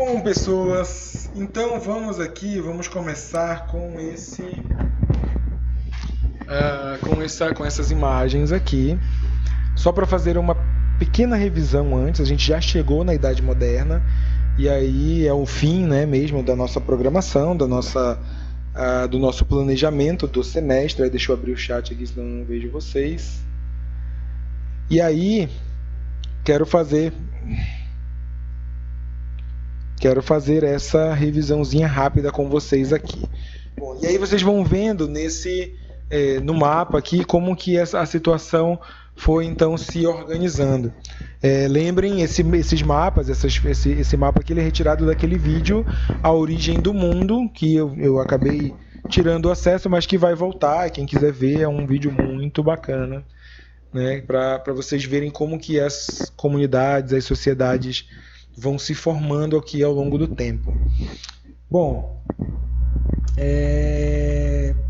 Bom, pessoas, então vamos começar com essas imagens aqui, só para fazer uma pequena revisão antes. A gente já chegou na Idade Moderna e aí é o fim, né, mesmo da nossa programação, do nosso planejamento do semestre. Aí deixa eu abrir o chat aqui, senão eu não vejo vocês. E aí quero fazer essa revisãozinha rápida com vocês aqui. Bom, e aí vocês vão vendo no mapa aqui como que a situação foi então se organizando. Lembrem, esses mapas, esse mapa aqui ele é retirado daquele vídeo A Origem do Mundo, que eu acabei tirando o acesso, mas que vai voltar. Quem quiser ver, é um vídeo muito bacana, né, para vocês verem como que as comunidades, as sociedades vão se formando aqui ao longo do tempo. Bom,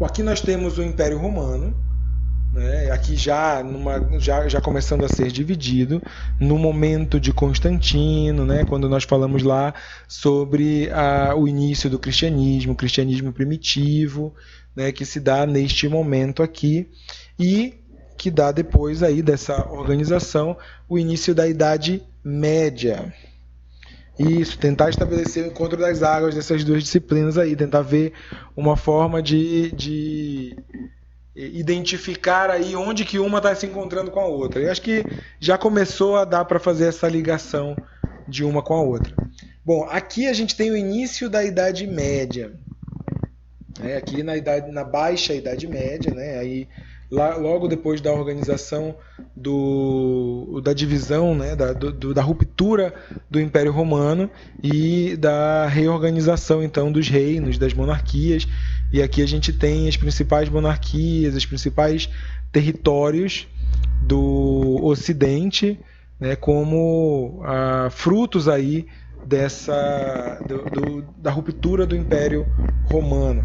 aqui nós temos o Império Romano, né, aqui já começando a ser dividido no momento de Constantino, né, quando nós falamos lá sobre o início do cristianismo, o cristianismo primitivo, né, que se dá neste momento aqui, e que dá depois aí dessa organização o início da Idade Média. Isso, tentar estabelecer o encontro das águas dessas duas disciplinas aí, tentar ver uma forma de identificar aí onde que uma está se encontrando com a outra. Eu acho que já começou a dar para fazer essa ligação de uma com a outra. Bom, aqui a gente tem o início da Idade Média. Aqui na Baixa Idade Média, né? Aí logo depois da organização da divisão, né, da ruptura do Império Romano e da reorganização então dos reinos, das monarquias. E aqui a gente tem as principais monarquias, os principais territórios do Ocidente, né, como frutos aí da ruptura do Império Romano.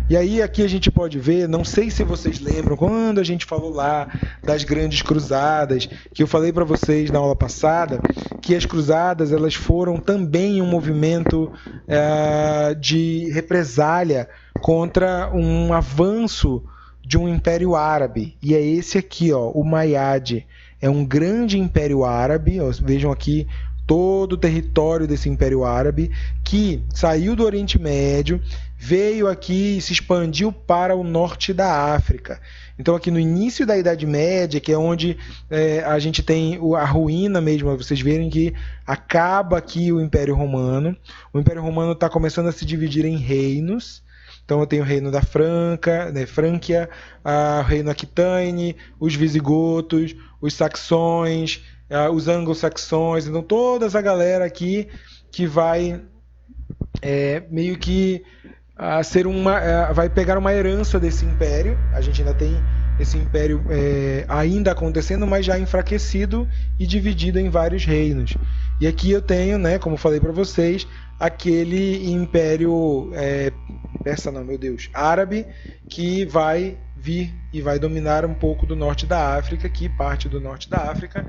E aí aqui a gente pode ver, não sei se vocês lembram, quando a gente falou lá das grandes cruzadas, que eu falei para vocês na aula passada, que as cruzadas elas foram também um movimento de represália contra um avanço de um império árabe. E é esse aqui, ó, o Umayyad. É um grande império árabe, ó, vejam aqui todo o território desse Império Árabe, que saiu do Oriente Médio, veio aqui e se expandiu para o norte da África. Então aqui no início da Idade Média, que é onde a gente tem a ruína mesmo, vocês verem que acaba aqui o Império Romano. O Império Romano está começando a se dividir em reinos. Então eu tenho o reino da Frânquia, o reino Aquitânia, os visigotos, os saxões, os anglo-saxões. Então toda essa galera aqui que vai meio que vai pegar uma herança desse império. A gente ainda tem esse império ainda acontecendo, mas já enfraquecido e dividido em vários reinos. E aqui eu tenho, né, como falei para vocês, aquele império árabe, que vai vir e vai dominar um pouco do norte da África, aqui parte do norte da África.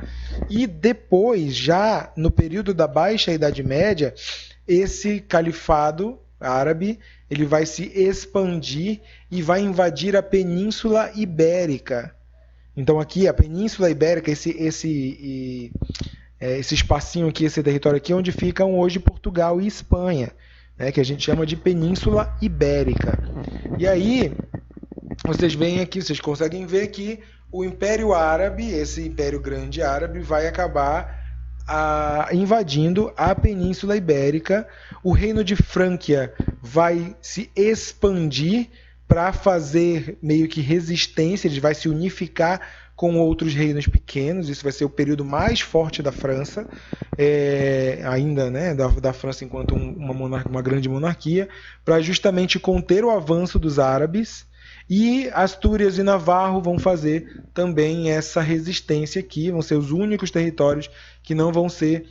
E depois, já no período da Baixa Idade Média, esse califado árabe ele vai se expandir e vai invadir a Península Ibérica. Então aqui a Península Ibérica, esse espacinho aqui, esse território aqui, é onde ficam hoje Portugal e Espanha, né, que a gente chama de Península Ibérica. E aí vocês veem aqui, vocês conseguem ver que o Império Árabe, esse Império Grande Árabe, vai acabar invadindo a Península Ibérica. O Reino de Frânquia vai se expandir para fazer meio que resistência, ele vai se unificar com outros reinos pequenos. Isso vai ser o período mais forte da França, ainda, né, da França enquanto uma grande monarquia, para justamente conter o avanço dos árabes. E Astúrias e Navarro vão fazer também essa resistência aqui, vão ser os únicos territórios que não vão ser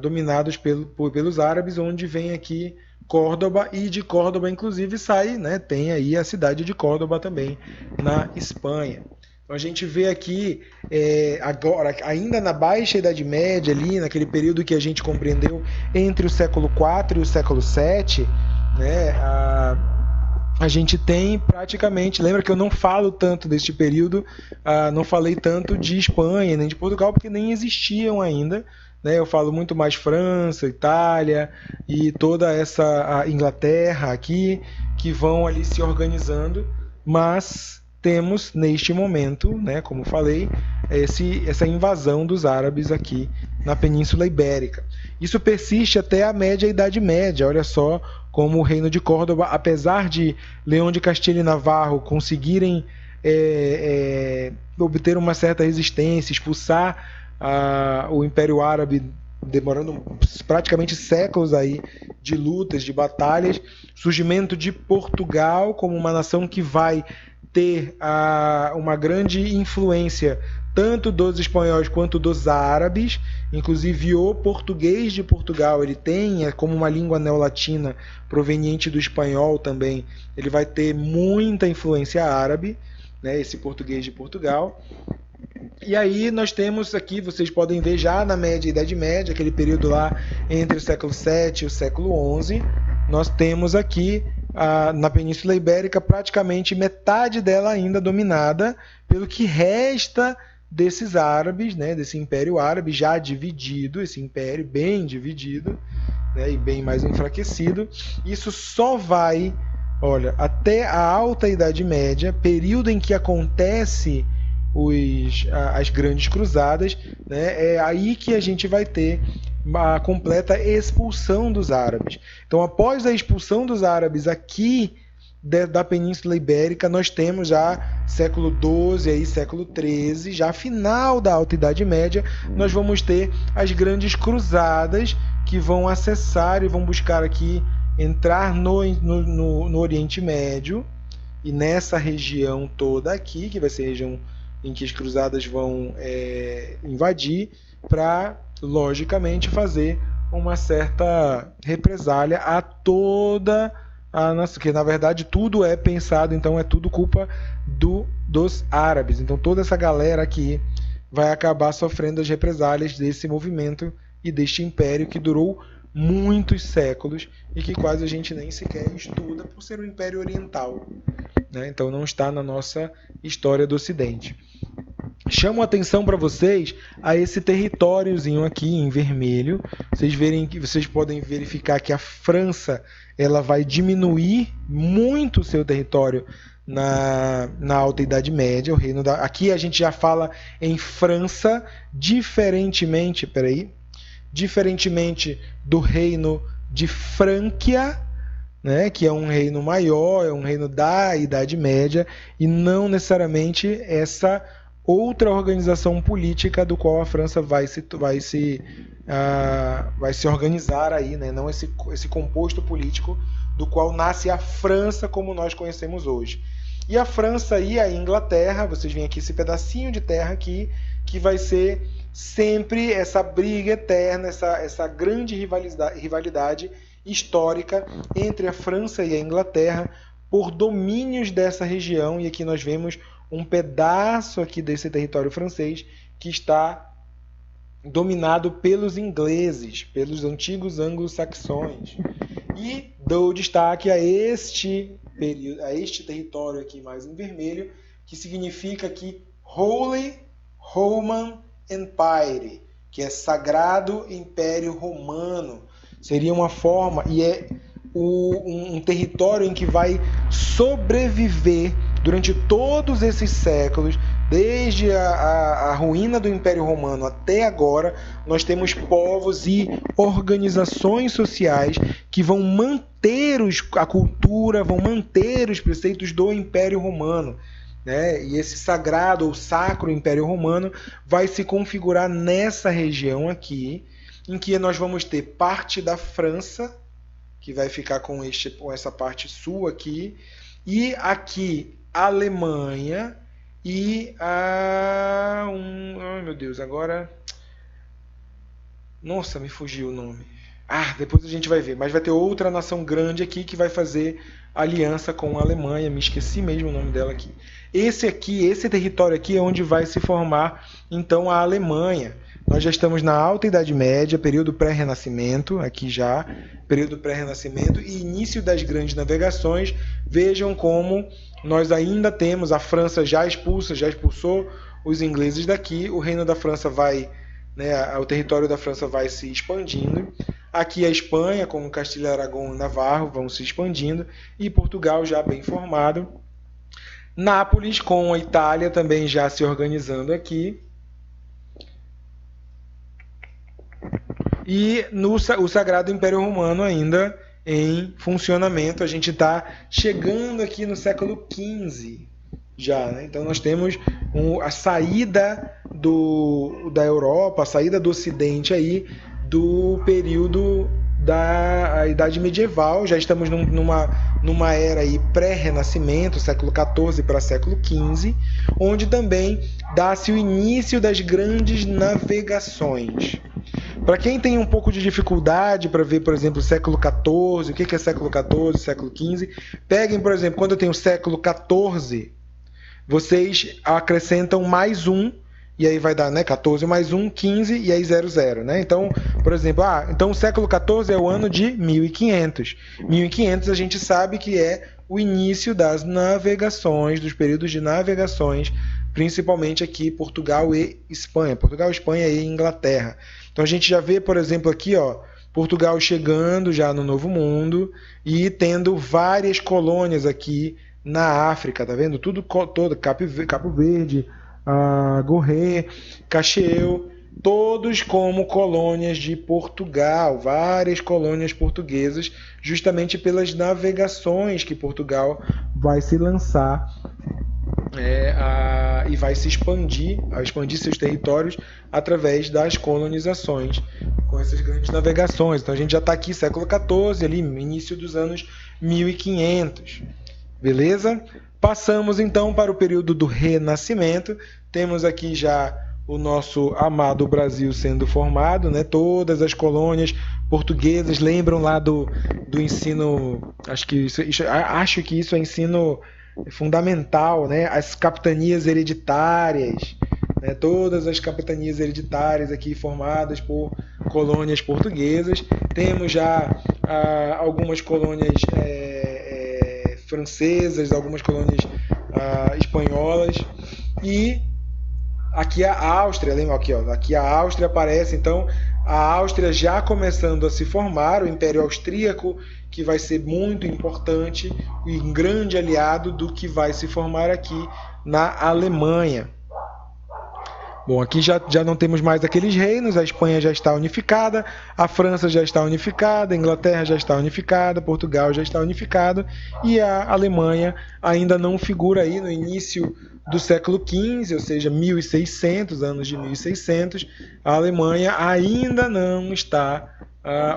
dominados pelos árabes, onde vem aqui Córdoba, e de Córdoba inclusive sai, né, tem aí a cidade de Córdoba também, na Espanha. A gente vê aqui, agora, ainda na Baixa Idade Média, ali, naquele período que a gente compreendeu entre o século IV e o século VII, né, a gente tem praticamente. Lembra que eu não falo tanto deste período, não falei tanto de Espanha nem de Portugal, porque nem existiam ainda. Né? Eu falo muito mais França, Itália e toda essa Inglaterra aqui, que vão ali se organizando, mas temos neste momento, né, como falei, essa invasão dos árabes aqui na Península Ibérica. Isso persiste até a média Idade Média. Olha só como o Reino de Córdoba, apesar de Leão de Castilho e Navarro conseguirem obter uma certa resistência, expulsar o Império Árabe, demorando praticamente séculos aí de lutas, de batalhas, surgimento de Portugal como uma nação que vai ter uma grande influência tanto dos espanhóis quanto dos árabes. Inclusive o português de Portugal, ele tem como uma língua neolatina proveniente do espanhol também, ele vai ter muita influência árabe, né, esse português de Portugal. E aí nós temos aqui, vocês podem ver já na média Idade Média, aquele período lá entre o século VII e o século XI, nós temos aqui na Península Ibérica praticamente metade dela ainda dominada pelo que resta desses árabes, né, desse Império Árabe já dividido, esse império bem dividido, né, e bem mais enfraquecido. Isso só vai, olha, até a Alta Idade Média, período em que acontece as grandes cruzadas, né? É aí que a gente vai ter a completa expulsão dos árabes. Então, após a expulsão dos árabes aqui da Península Ibérica, nós temos já século XII, aí, século XIII, já final da Alta Idade Média, nós vamos ter as grandes cruzadas que vão acessar e vão buscar aqui entrar no Oriente Médio, e nessa região toda aqui, que vai ser a região em que as cruzadas vão invadir, para, logicamente, fazer uma certa represália a toda a nação, que na verdade tudo é pensado, então é tudo culpa dos árabes. Então toda essa galera aqui vai acabar sofrendo as represálias desse movimento e deste império que durou muitos séculos e que quase a gente nem sequer estuda por ser um império oriental, né? Então não está na nossa história do Ocidente. Chamo a atenção para vocês a esse territóriozinho aqui em vermelho. Vocês podem verificar que a França ela vai diminuir muito o seu território na Alta Idade Média. Aqui a gente já fala em França, diferentemente do reino de Frânquia, né, que é um reino maior, é um reino da Idade Média, e não necessariamente essa outra organização política do qual a França vai se organizar aí, né? Não esse composto político do qual nasce a França como nós conhecemos hoje. E a França e a Inglaterra, vocês veem aqui esse pedacinho de terra aqui, que vai ser sempre essa briga eterna, essa grande rivalidade histórica entre a França e a Inglaterra por domínios dessa região. E aqui nós vemos um pedaço aqui desse território francês que está dominado pelos ingleses, pelos antigos anglo-saxões. E dou destaque a este território aqui mais em vermelho, que significa aqui Holy Roman Empire, que é Sagrado Império Romano. Seria uma forma, e é um território em que vai sobreviver durante todos esses séculos, desde a ruína do Império Romano até agora. Nós temos povos e organizações sociais que vão manter a cultura, vão manter os preceitos do Império Romano, né? E esse sagrado ou sacro Império Romano vai se configurar nessa região aqui, em que nós vamos ter parte da França, que vai ficar com essa parte sul aqui, e aqui a Alemanha e ai meu Deus, agora... Nossa, me fugiu o nome. Depois a gente vai ver, mas vai ter outra nação grande aqui que vai fazer aliança com a Alemanha, me esqueci mesmo o nome dela aqui. Esse território aqui é onde vai se formar então a Alemanha. Nós já estamos na Alta Idade Média, período pré-renascimento, aqui já, período pré-renascimento e início das grandes navegações. Vejam como nós ainda temos, a França já expulsou os ingleses daqui, o reino da França vai, né, o território da França vai se expandindo. Aqui a Espanha, com Castilha, Aragão e Navarro, vão se expandindo, e Portugal já bem formado. Nápoles, com a Itália também já se organizando aqui. E o Sagrado Império Romano ainda em funcionamento. A gente está chegando aqui no século XV já, né? Então nós temos a saída da Europa, a saída do Ocidente aí do período da Idade Medieval. Já estamos numa era aí pré-renascimento, século XIV para século XV, onde também dá-se o início das grandes navegações. Para quem tem um pouco de dificuldade para ver, por exemplo, século XIV, o que é século XIV, século XV, peguem, por exemplo, quando eu tenho século XIV, vocês acrescentam mais um, e aí vai dar, né, 14 mais 1, 15, e aí 00, né? Então, por exemplo, então o século XIV é o ano de 1500. 1500 a gente sabe que é o início das navegações, dos períodos de navegações, principalmente aqui Portugal e Espanha. Portugal, Espanha e Inglaterra. Então a gente já vê, por exemplo, aqui, Portugal chegando já no Novo Mundo e tendo várias colônias aqui na África, tá vendo? Todo Cabo Verde, Gorré, Cacheu, todos como colônias de Portugal, várias colônias portuguesas, justamente pelas navegações que Portugal vai se lançar e vai se expandir seus territórios através das colonizações, com essas grandes navegações. Então a gente já está aqui século XIV, ali início dos anos 1500. Beleza? Passamos então para o período do Renascimento. Temos aqui já o nosso amado Brasil sendo formado, né? Todas as colônias portuguesas. Lembram lá do ensino, acho que isso é ensino fundamental, né? As capitanias hereditárias, né? Todas as capitanias hereditárias aqui formadas por colônias portuguesas. Temos já algumas colônias francesas, algumas colônias espanholas, e aqui a Áustria, lembra aqui, aqui a Áustria aparece, então a Áustria já começando a se formar, o Império Austríaco, que vai ser muito importante e um grande aliado do que vai se formar aqui na Alemanha. Bom, aqui já não temos mais aqueles reinos, a Espanha já está unificada, a França já está unificada, a Inglaterra já está unificada, Portugal já está unificado, e a Alemanha ainda não figura aí no início do século XV, ou seja, 1600, anos de 1600, a Alemanha ainda não está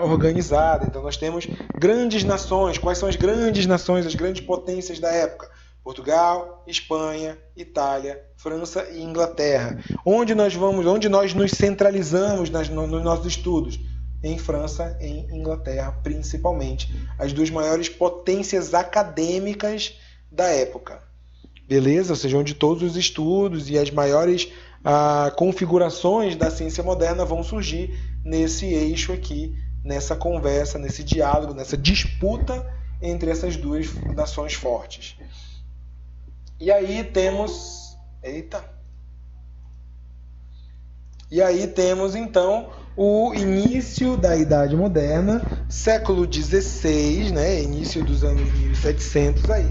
organizada. Então nós temos grandes nações. Quais são as grandes nações, as grandes potências da época? Portugal, Espanha, Itália, França e Inglaterra. Onde nós nos centralizamos nos nossos estudos? Em França, em Inglaterra, principalmente. As duas maiores potências acadêmicas da época. Beleza? Ou seja, onde todos os estudos e as maiores configurações da ciência moderna vão surgir nesse eixo aqui, nessa conversa, nesse diálogo, nessa disputa entre essas duas nações fortes. E aí temos... E aí temos, então, o início da Idade Moderna, século XVI, né? Início dos anos 1700 aí.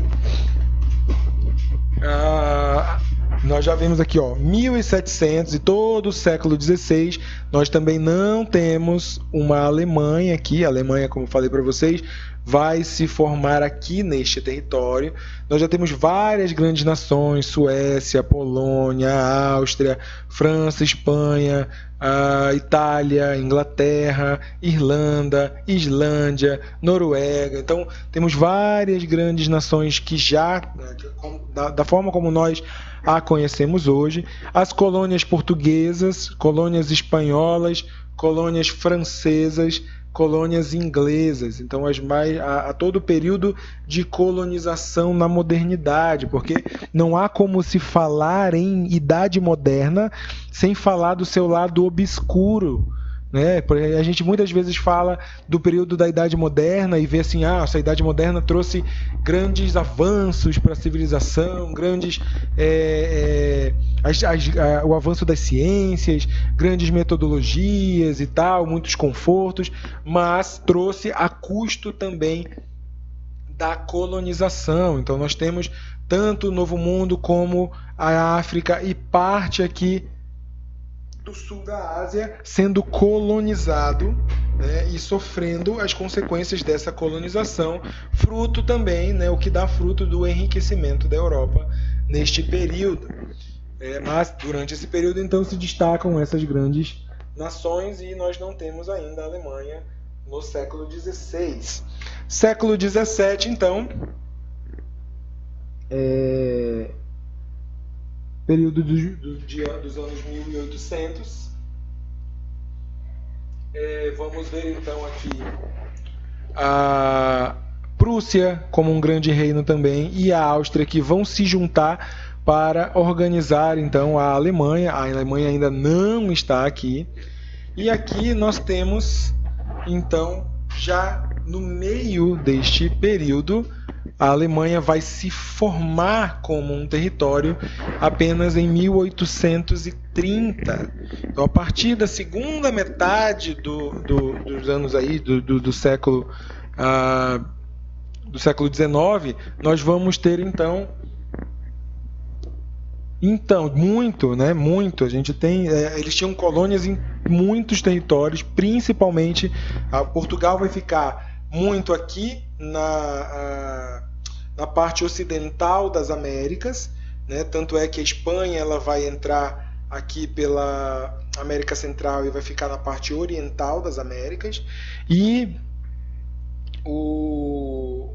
Nós já vemos aqui, 1700 e todo o século XVI. Nós também não temos uma Alemanha aqui. A Alemanha, como falei para vocês, vai se formar aqui neste território. Nós já temos várias grandes nações: Suécia, Polônia, Áustria, França, Espanha, Itália, Inglaterra, Irlanda, Islândia, Noruega. Então temos várias grandes nações que já, da forma como nós a conhecemos hoje, as colônias portuguesas, colônias espanholas, colônias francesas colônias inglesas. Então, a todo o período de colonização na modernidade, porque não há como se falar em Idade Moderna sem falar do seu lado obscuro, né? A gente muitas vezes fala do período da Idade Moderna e vê assim, essa Idade Moderna trouxe grandes avanços para a civilização, grandes o avanço das ciências, grandes metodologias e tal, muitos confortos, mas trouxe a custo também da colonização. Então nós temos tanto o Novo Mundo como a África e parte aqui do sul da Ásia sendo colonizado, né, e sofrendo as consequências dessa colonização, fruto também, né, o que dá fruto do enriquecimento da Europa neste período. Mas durante esse período então se destacam essas grandes nações e nós não temos ainda a Alemanha no século XVI. Século XVII, então, período dos anos 1800. Vamos ver então aqui a Prússia como um grande reino também e a Áustria que vão se juntar para organizar então a Alemanha. A Alemanha ainda não está aqui. E aqui nós temos então já no meio deste período a Alemanha vai se formar como um território apenas em 1830. Então, a partir da segunda metade dos anos aí, do século XIX, nós vamos ter então muito, né? Muito. A gente tem, eles tinham colônias em muitos territórios, principalmente Portugal vai ficar muito aqui na parte ocidental das Américas, né? Tanto é que a Espanha ela vai entrar aqui pela América Central e vai ficar na parte oriental das Américas, e o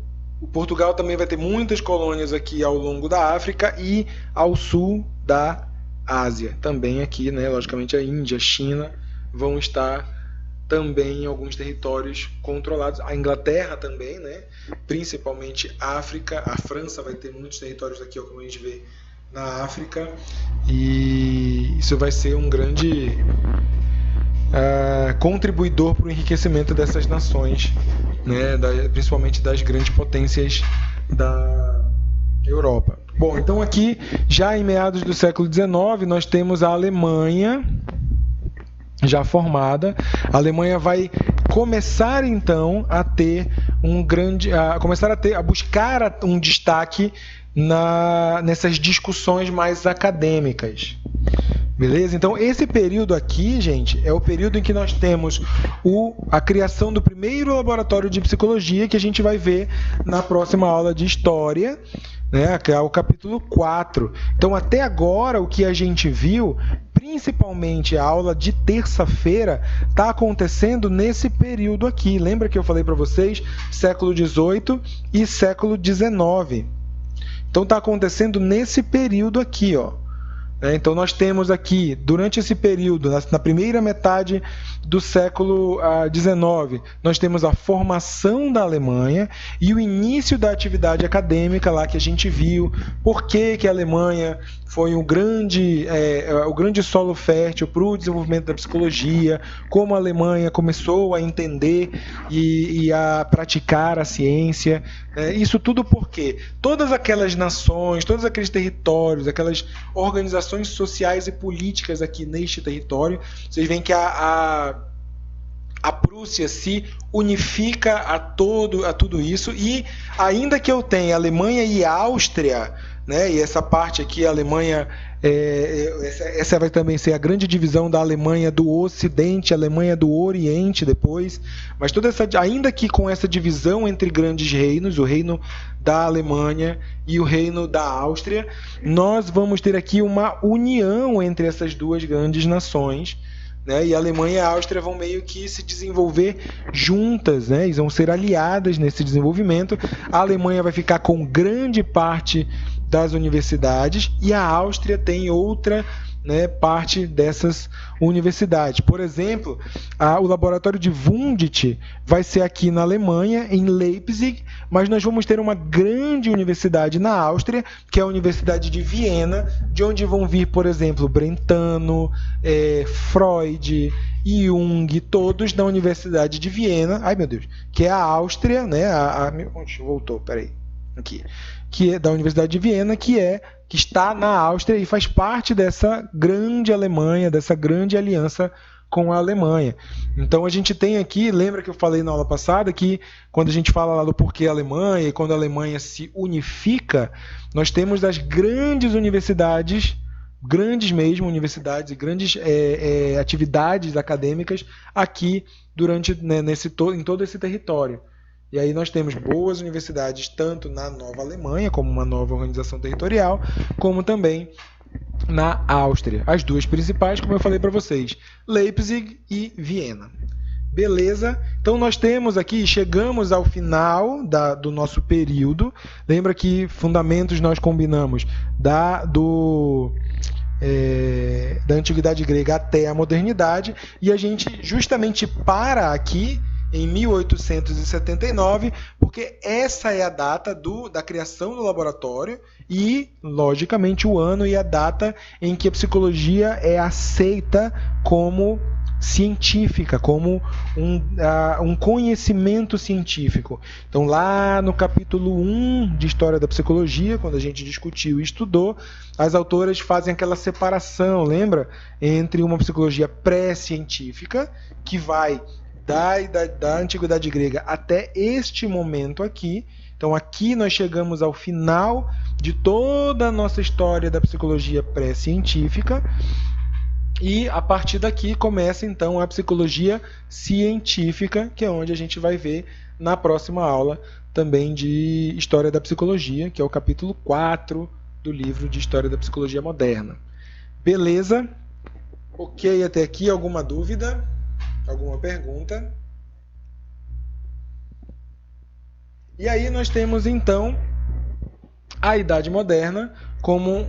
Portugal também vai ter muitas colônias aqui ao longo da África e ao sul da Ásia, também aqui, né? Logicamente a Índia, a China vão estar também em alguns territórios controlados, a Inglaterra também, né? Principalmente África, a França vai ter muitos territórios aqui, como a gente vê na África, e isso vai ser um grande contribuidor para o enriquecimento dessas nações, né? Principalmente das grandes potências da Europa. Bom, então aqui, já em meados do século XIX, nós temos a Alemanha já formada. A Alemanha vai começar então a ter a buscar um destaque nessas discussões mais acadêmicas. Beleza? Então esse período aqui, gente, é o período em que nós temos a criação do primeiro laboratório de psicologia, que a gente vai ver na próxima aula de história, né, que é o capítulo 4. Então até agora o que a gente viu, principalmente a aula de terça-feira, está acontecendo nesse período aqui. Lembra que eu falei para vocês século XVIII e século XIX? Então está acontecendo nesse período aqui, ó. Então nós temos aqui, durante esse período, na primeira metade do século XIX, nós temos a formação da Alemanha e o início da atividade acadêmica lá que a gente viu, por que a Alemanha foi o grande solo fértil para o desenvolvimento da psicologia, como a Alemanha começou a entender e a praticar a ciência. Isso tudo porque todas aquelas nações, todos aqueles territórios, aquelas organizações sociais e políticas aqui neste território, vocês veem que a Prússia se unifica a tudo isso, e ainda que eu tenha Alemanha e Áustria, né, e essa parte aqui, a Alemanha, essa vai também ser a grande divisão da Alemanha do Ocidente, a Alemanha do Oriente depois, mas ainda que com essa divisão entre grandes reinos, o reino da Alemanha e o reino da Áustria, nós vamos ter aqui uma união entre essas duas grandes nações, né? E a Alemanha e a Áustria vão meio que se desenvolver juntas, né? Eles vão ser aliadas nesse desenvolvimento. A Alemanha vai ficar com grande parte das universidades e a Áustria tem outra, né, parte dessas universidades. Por exemplo, o laboratório de Wundt vai ser aqui na Alemanha, em Leipzig, mas nós vamos ter uma grande universidade na Áustria, que é a Universidade de Viena, de onde vão vir, por exemplo, Brentano, Freud, Jung, todos da Universidade de Viena, ai meu Deus, que é a Áustria, né? Voltou, peraí, aqui, que é da Universidade de Viena, que está na Áustria e faz parte dessa grande Alemanha, dessa grande aliança com a Alemanha. Então a gente tem aqui, lembra que eu falei na aula passada que quando a gente fala lá do porquê Alemanha e quando a Alemanha se unifica, nós temos as grandes universidades, grandes mesmo universidades e grandes atividades acadêmicas aqui em todo esse território. E aí nós temos boas universidades tanto na Nova Alemanha, como uma nova organização territorial, como também na Áustria. As duas principais, como eu falei para vocês, Leipzig e Viena. Beleza? Então nós temos aqui, chegamos ao final do nosso período. Lembra que fundamentos nós combinamos da Antiguidade Grega até a Modernidade, e a gente justamente para aqui em 1879, porque essa é a data da criação do laboratório e, logicamente, o ano e a data em que a psicologia é aceita como científica, como um conhecimento científico. Então, lá no capítulo 1 de História da Psicologia, quando a gente discutiu e estudou, as autoras fazem aquela separação, lembra? Entre uma psicologia pré-científica, que vai da Antiguidade Grega até este momento aqui. Então aqui nós chegamos ao final de toda a nossa história da psicologia pré-científica, e a partir daqui começa então a psicologia científica, que é onde a gente vai ver na próxima aula também de História da Psicologia, que é o capítulo 4 do livro de História da Psicologia Moderna. Beleza? Ok, até aqui alguma dúvida? Alguma pergunta? E aí nós temos então a Idade Moderna como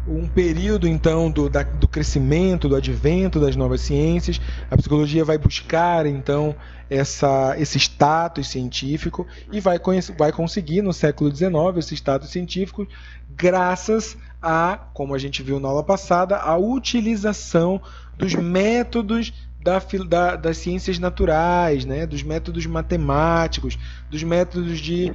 um período então do crescimento, do advento das novas ciências. A psicologia vai buscar então esse status científico e vai conseguir no século XIX esse status científico graças a, como a gente viu na aula passada, a utilização dos métodos das ciências naturais, né? Dos métodos matemáticos, dos métodos de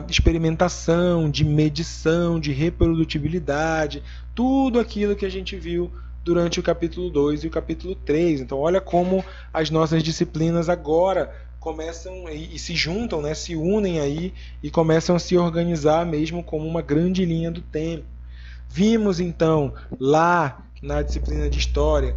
experimentação, de medição, de reprodutibilidade, tudo aquilo que a gente viu durante o capítulo 2 e o capítulo 3. Então, olha como as nossas disciplinas agora começam e se juntam, né? Se unem aí e começam a se organizar mesmo como uma grande linha do tempo. Vimos, então, lá na disciplina de História,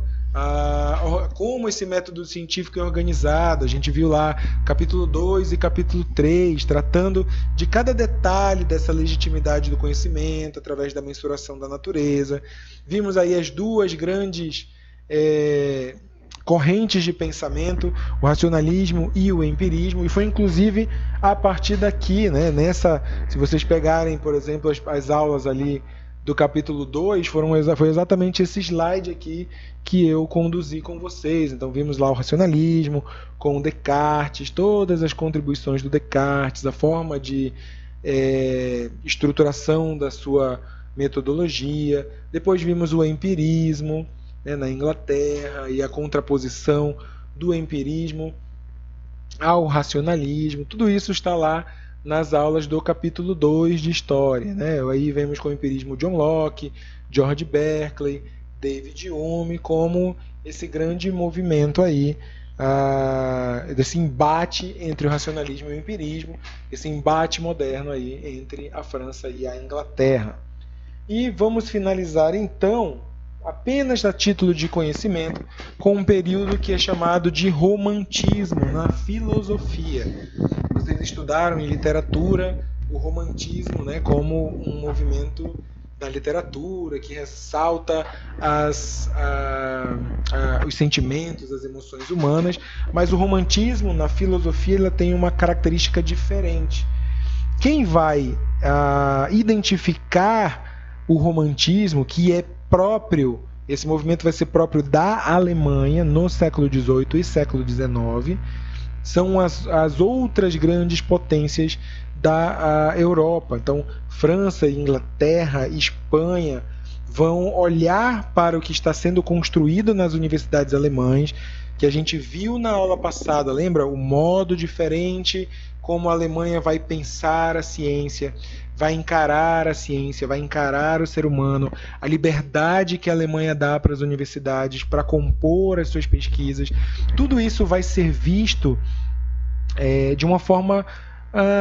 como esse método científico é organizado. A gente viu lá capítulo 2 e capítulo 3, tratando de cada detalhe dessa legitimidade do conhecimento através da mensuração da natureza. Vimos aí as duas grandes correntes de pensamento, o racionalismo e o empirismo, e foi inclusive a partir daqui, né, se vocês pegarem, por exemplo, as aulas ali do capítulo 2, foi exatamente esse slide aqui que eu conduzi com vocês. Então vimos lá o racionalismo com Descartes, todas as contribuições do Descartes, a forma de estruturação da sua metodologia. Depois vimos o empirismo, né, na Inglaterra, e a contraposição do empirismo ao racionalismo. Tudo isso está lá nas aulas do capítulo 2 de História, né? Aí vemos com o empirismo John Locke, George Berkeley, David Hume, como esse grande movimento aí, desse embate entre o racionalismo e o empirismo, esse embate moderno aí entre a França e a Inglaterra. E vamos finalizar então, apenas a título de conhecimento, com um período que é chamado de romantismo na filosofia. Vocês estudaram em literatura o romantismo, né, como um movimento da literatura que ressalta os sentimentos, as emoções humanas, mas o romantismo na filosofia ela tem uma característica diferente. Quem vai identificar o romantismo, que é próprio, esse movimento vai ser próprio da Alemanha no século XVIII e século XIX. São as outras grandes potências da Europa. Então, França, Inglaterra, Espanha vão olhar para o que está sendo construído nas universidades alemãs, que a gente viu na aula passada, lembra? O modo diferente como a Alemanha vai pensar a ciência, vai encarar a ciência, vai encarar o ser humano, a liberdade que a Alemanha dá para as universidades para compor as suas pesquisas. Tudo isso vai ser visto de uma forma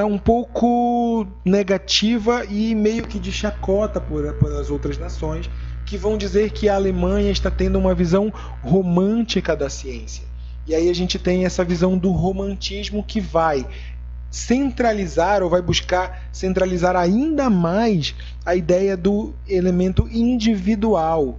um pouco negativa e meio que de chacota pelas outras nações, que vão dizer que a Alemanha está tendo uma visão romântica da ciência. E aí a gente tem essa visão do romantismo que vai centralizar ou vai buscar centralizar ainda mais a ideia do elemento individual.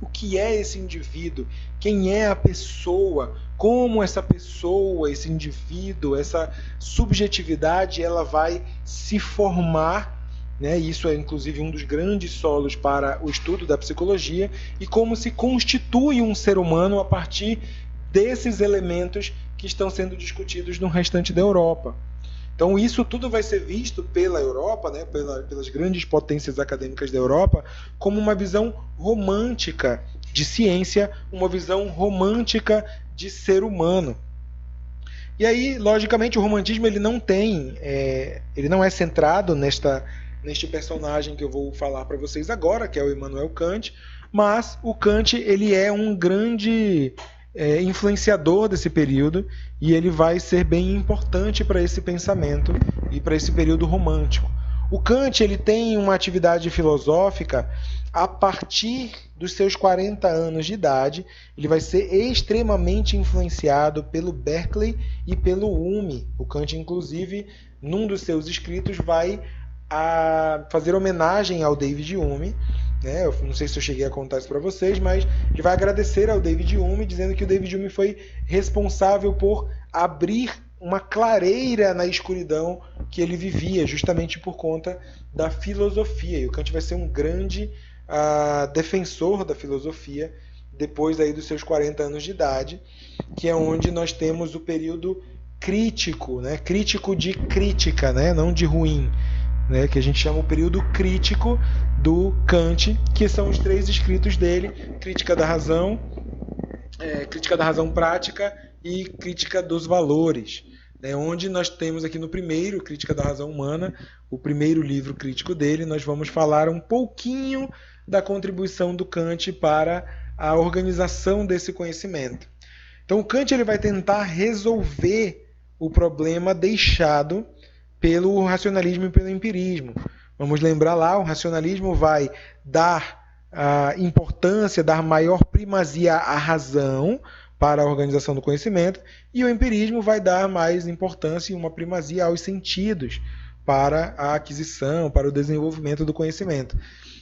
O que é esse indivíduo? Quem é a pessoa? Como essa pessoa, esse indivíduo, essa subjetividade, ela vai se formar, né? Isso é inclusive um dos grandes solos para o estudo da psicologia, e como se constitui um ser humano a partir desses elementos que estão sendo discutidos no restante da Europa. Então isso tudo vai ser visto pela Europa, né, pelas grandes potências acadêmicas da Europa, como uma visão romântica de ciência, uma visão romântica de ser humano. E aí, logicamente, o romantismo ele não é centrado neste personagem que eu vou falar para vocês agora, que é o Immanuel Kant, mas o Kant ele é um grande influenciador desse período, e ele vai ser bem importante para esse pensamento e para esse período romântico. O Kant ele tem uma atividade filosófica a partir dos seus 40 anos de idade. Ele vai ser extremamente influenciado pelo Berkeley e pelo Hume. O Kant, inclusive, num dos seus escritos, vai fazer homenagem ao David Hume. Eu não sei se eu cheguei a contar isso para vocês, mas ele vai agradecer ao David Hume, dizendo que o David Hume foi responsável por abrir uma clareira na escuridão que ele vivia, justamente por conta da filosofia. E o Kant vai ser um grande defensor da filosofia depois aí dos seus 40 anos de idade, que é onde nós temos o período crítico, né? Crítico de crítica, né? Não de ruim. Né, que a gente chama o período crítico do Kant, que são os 3 escritos dele: Crítica da Razão, Crítica da Razão Prática e Crítica dos Valores, né, onde nós temos aqui no primeiro, Crítica da Razão Humana, o primeiro livro crítico dele, nós vamos falar um pouquinho da contribuição do Kant para a organização desse conhecimento. Então o Kant ele vai tentar resolver o problema deixado pelo racionalismo e pelo empirismo. Vamos lembrar lá, o racionalismo vai dar importância, dar maior primazia à razão para a organização do conhecimento, e o empirismo vai dar mais importância e uma primazia aos sentidos para a aquisição, para o desenvolvimento do conhecimento.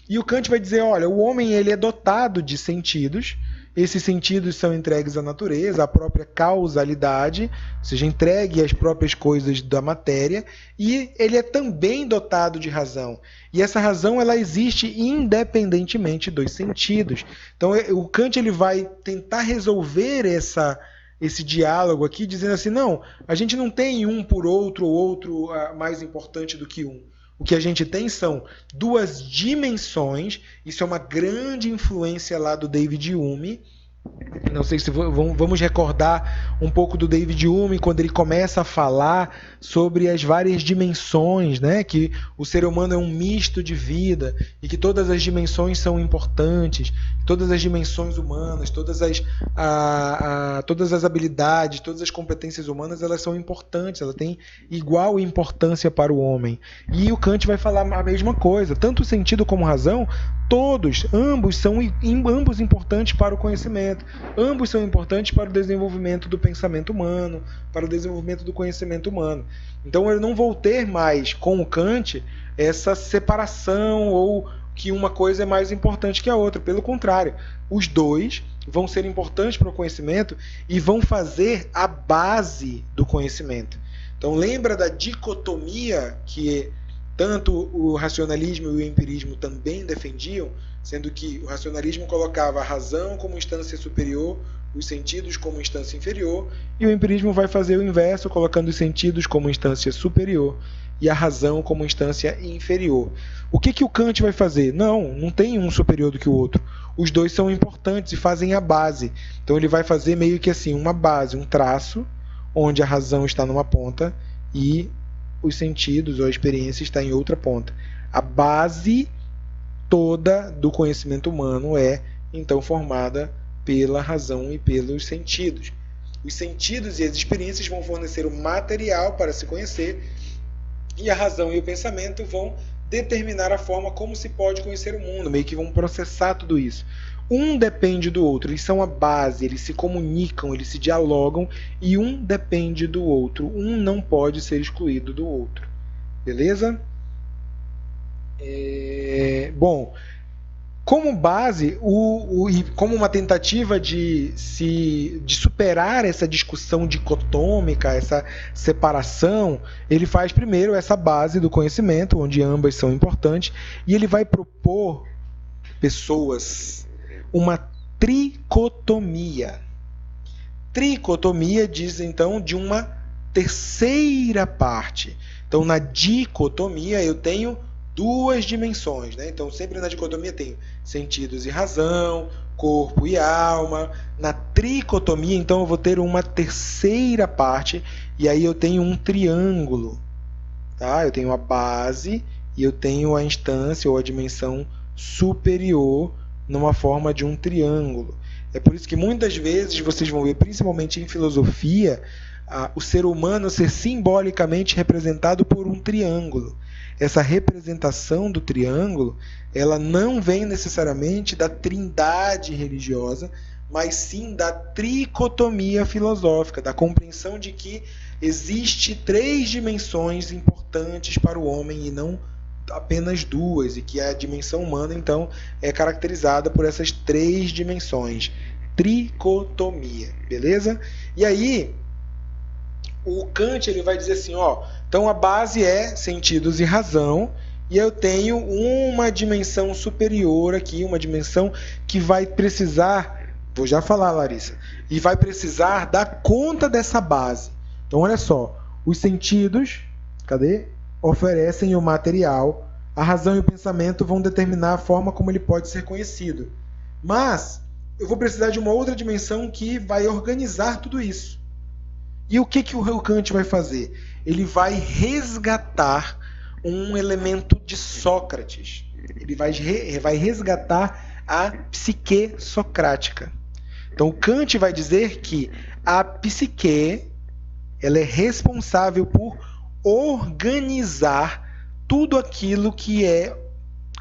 E o Kant vai dizer, olha, o homem ele é dotado de sentidos. Esses sentidos são entregues à natureza, à própria causalidade, ou seja, entregue às próprias coisas da matéria, e ele é também dotado de razão. E essa razão ela existe independentemente dos sentidos. Então o Kant ele vai tentar resolver esse diálogo aqui, dizendo assim, não, a gente não tem um por outro ou outro mais importante do que um. O que a gente tem são 2 dimensões. Isso é uma grande influência lá do David Hume. Não sei se vamos recordar um pouco do David Hume quando ele começa a falar sobre as várias dimensões, né? Que o ser humano é um misto de vida e que todas as dimensões são importantes, todas as dimensões humanas, todas as habilidades, todas as competências humanas, elas são importantes, elas têm igual importância para o homem. E o Kant vai falar a mesma coisa, tanto sentido como razão, ambos são importantes para o conhecimento. Ambos são importantes para o desenvolvimento do pensamento humano, para o desenvolvimento do conhecimento humano. Então eu não vou ter mais com o Kant essa separação ou que uma coisa é mais importante que a outra. Pelo contrário, os 2 vão ser importantes para o conhecimento e vão fazer a base do conhecimento. Então lembra da dicotomia que tanto o racionalismo e o empirismo também defendiam, sendo que o racionalismo colocava a razão como instância superior, os sentidos como instância inferior, e o empirismo vai fazer o inverso, colocando os sentidos como instância superior e a razão como instância inferior. O que o Kant vai fazer? Não tem um superior do que o outro. Os dois são importantes e fazem a base. Então ele vai fazer meio que assim, uma base, um traço, onde a razão está numa ponta e os sentidos ou a experiência está em outra ponta. A base toda do conhecimento humano é, então, formada pela razão e pelos sentidos. Os sentidos e as experiências vão fornecer o material para se conhecer, e a razão e o pensamento vão determinar a forma como se pode conhecer o mundo, meio que vão processar tudo isso. Um depende do outro, eles são a base, eles se comunicam, eles se dialogam, e um depende do outro, um não pode ser excluído do outro. Beleza? Bom, como base, e como uma tentativa de superar essa discussão dicotômica, essa separação, ele faz primeiro essa base do conhecimento, onde ambas são importantes, e ele vai propor, pessoas, uma tricotomia. Tricotomia diz, então, de uma terceira parte. Então, na dicotomia, eu tenho duas dimensões, né? Então, sempre na dicotomia tem sentidos e razão, corpo e alma. Na tricotomia, então, eu vou ter uma terceira parte, e aí eu tenho um triângulo. Tá? Eu tenho a base e eu tenho a instância ou a dimensão superior numa forma de um triângulo. É por isso que muitas vezes vocês vão ver, principalmente em filosofia, o ser humano ser simbolicamente representado por um triângulo. Essa representação do triângulo, ela não vem necessariamente da trindade religiosa, mas sim da tricotomia filosófica, da compreensão de que existe três dimensões importantes para o homem e não apenas duas, e que a dimensão humana, então, é caracterizada por essas três dimensões. Tricotomia, beleza? E aí, o Kant ele vai dizer assim, então a base é sentidos e razão, e eu tenho uma dimensão superior aqui, uma dimensão que vai precisar, vou já falar, Larissa, e vai precisar dar conta dessa base. Então, olha só, os sentidos, oferecem o material, a razão e o pensamento vão determinar a forma como ele pode ser conhecido. Mas eu vou precisar de uma outra dimensão que vai organizar tudo isso. E o que o Kant vai fazer? Ele vai resgatar um elemento de Sócrates. Ele vai resgatar a psique socrática. Então, o Kant vai dizer que a psique ela é responsável por organizar tudo aquilo que é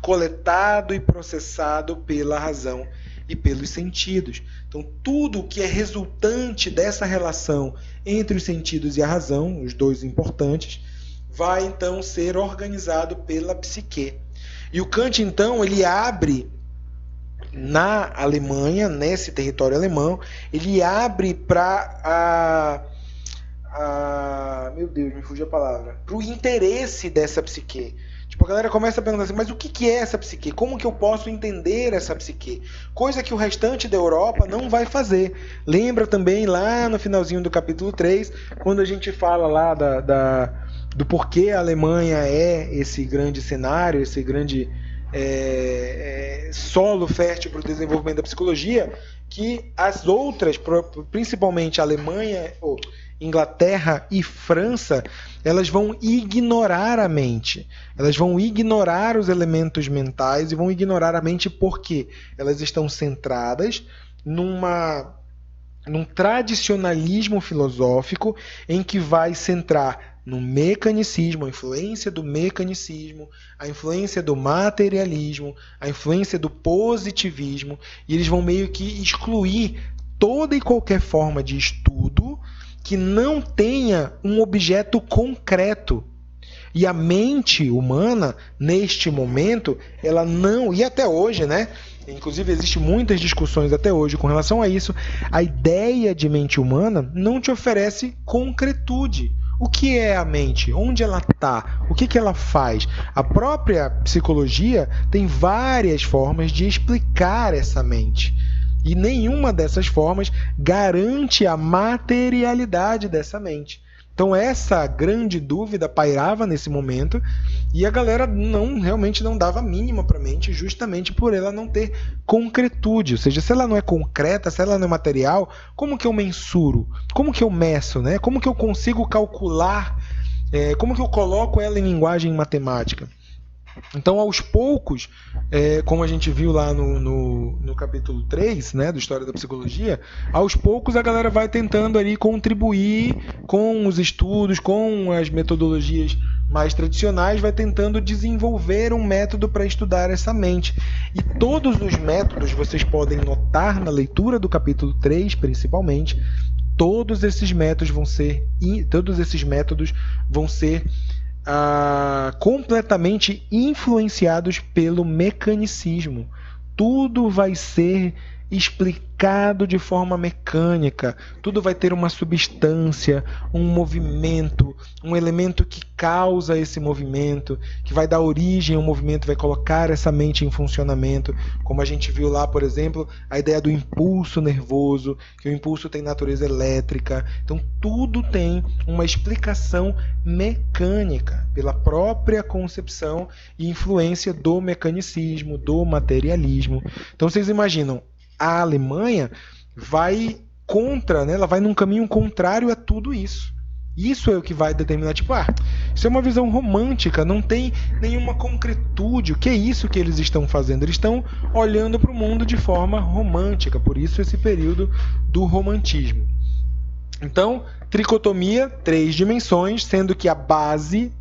coletado e processado pela razão e pelos sentidos. Então, tudo que é resultante dessa relação entre os sentidos e a razão, os dois importantes, vai então ser organizado pela psique. E o Kant, então, ele abre na Alemanha, nesse território alemão, ele abre para meu Deus, me fugiu a palavra, para o interesse dessa psique. Tipo, a galera começa a perguntar assim, mas o que é essa psique? Como que eu posso entender essa psique? Coisa que o restante da Europa não vai fazer. Lembra também lá no finalzinho do capítulo 3, quando a gente fala lá do porquê a Alemanha é esse grande cenário, esse grande solo fértil para o desenvolvimento da psicologia, que as outras, principalmente a Alemanha, Inglaterra e França, elas vão ignorar a mente, elas vão ignorar os elementos mentais e vão ignorar a mente porque elas estão centradas num tradicionalismo filosófico em que vai centrar no mecanicismo, a influência do mecanicismo, a influência do materialismo, a influência do positivismo, e eles vão meio que excluir toda e qualquer forma de estudo que não tenha um objeto concreto. E a mente humana, neste momento, ela não... E até hoje, né? Inclusive, existem muitas discussões até hoje com relação a isso. A ideia de mente humana não te oferece concretude. O que é a mente? Onde ela está? O que ela faz? A própria psicologia tem várias formas de explicar essa mente. E nenhuma dessas formas garante a materialidade dessa mente. Então essa grande dúvida pairava nesse momento e a galera realmente não dava mínima para a mente, justamente por ela não ter concretude. Ou seja, se ela não é concreta, se ela não é material, como que eu mensuro? Como que eu meço? Né? Como que eu consigo calcular? Como que eu coloco ela em linguagem matemática? Então, aos poucos, como a gente viu lá no capítulo 3, né, do História da Psicologia, aos poucos a galera vai tentando ali contribuir com os estudos, com as metodologias mais tradicionais, vai tentando desenvolver um método para estudar essa mente. E todos os métodos, vocês podem notar na leitura do capítulo 3, principalmente, todos esses métodos vão ser completamente influenciados pelo mecanicismo. Tudo vai ser explicado de forma mecânica, tudo vai ter uma substância, um movimento, um elemento que causa esse movimento, que vai dar origem ao movimento, vai colocar essa mente em funcionamento, como a gente viu lá, por exemplo, a ideia do impulso nervoso, que o impulso tem natureza elétrica. Então tudo tem uma explicação mecânica pela própria concepção e influência do mecanicismo, do materialismo. Então vocês imaginam, a Alemanha vai contra, né? Ela vai num caminho contrário a tudo isso. Isso é o que vai determinar, tipo, isso é uma visão romântica, não tem nenhuma concretude. O que é isso que eles estão fazendo? Eles estão olhando para o mundo de forma romântica, por isso esse período do romantismo. Então, tricotomia, 3 dimensões, sendo que a base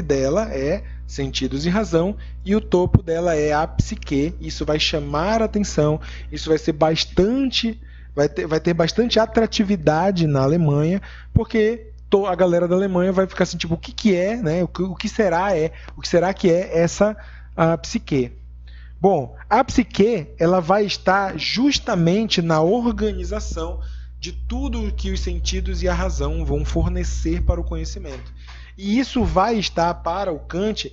dela é sentidos e razão, e o topo dela é a psique. Isso vai chamar a atenção, isso vai ter bastante atratividade na Alemanha, porque a galera da Alemanha vai ficar assim, tipo, o que é, né? O que será que é essa a psique? Bom, a psique, ela vai estar justamente na organização de tudo que os sentidos e a razão vão fornecer para o conhecimento. E isso vai estar para o Kant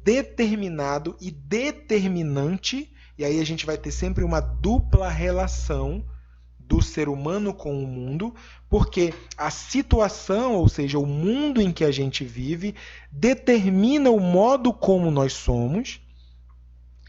determinado e determinante, e aí a gente vai ter sempre uma dupla relação do ser humano com o mundo, porque a situação, ou seja, o mundo em que a gente vive, determina o modo como nós somos,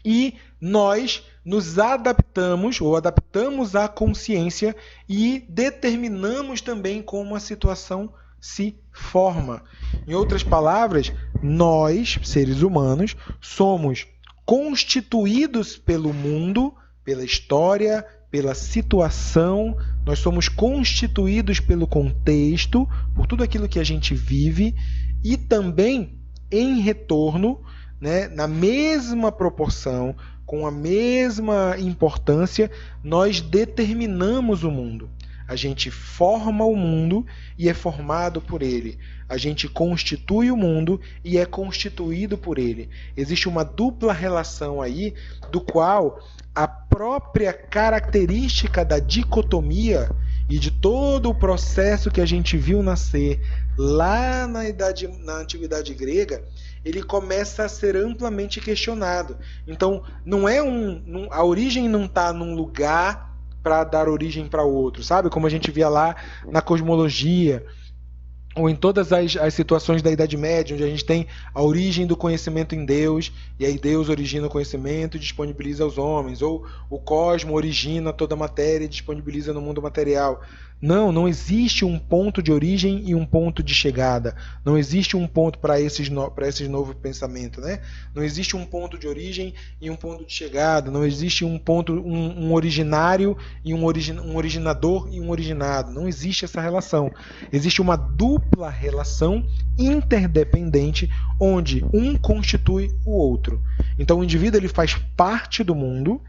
e nós nos adaptamos ou adaptamos à consciência e determinamos também como a situação se forma. Em outras palavras, nós, seres humanos, somos constituídos pelo mundo, pela história, pela situação, nós somos constituídos pelo contexto, por tudo aquilo que a gente vive, e também, em retorno, né, na mesma proporção, com a mesma importância, nós determinamos o mundo. A gente forma o mundo e é formado por ele. A gente constitui o mundo e é constituído por ele. Existe uma dupla relação aí, do qual a própria característica da dicotomia e de todo o processo que a gente viu nascer lá na antiguidade grega, ele começa a ser amplamente questionado. Então, a origem não está num lugar para dar origem para outro, sabe? Como a gente via lá na cosmologia, ou em todas as situações da Idade Média, onde a gente tem a origem do conhecimento em Deus, e aí Deus origina o conhecimento e disponibiliza aos homens, ou o cosmos origina toda a matéria e disponibiliza no mundo material. Não existe um ponto de origem e um ponto de chegada. Não existe um ponto para esse novo pensamento, né? Não existe um ponto de origem e um ponto de chegada. Não existe um ponto, um originário e um originador e um originado. Não existe essa relação. Existe uma dupla relação interdependente, onde um constitui o outro. Então o indivíduo ele faz parte do mundo,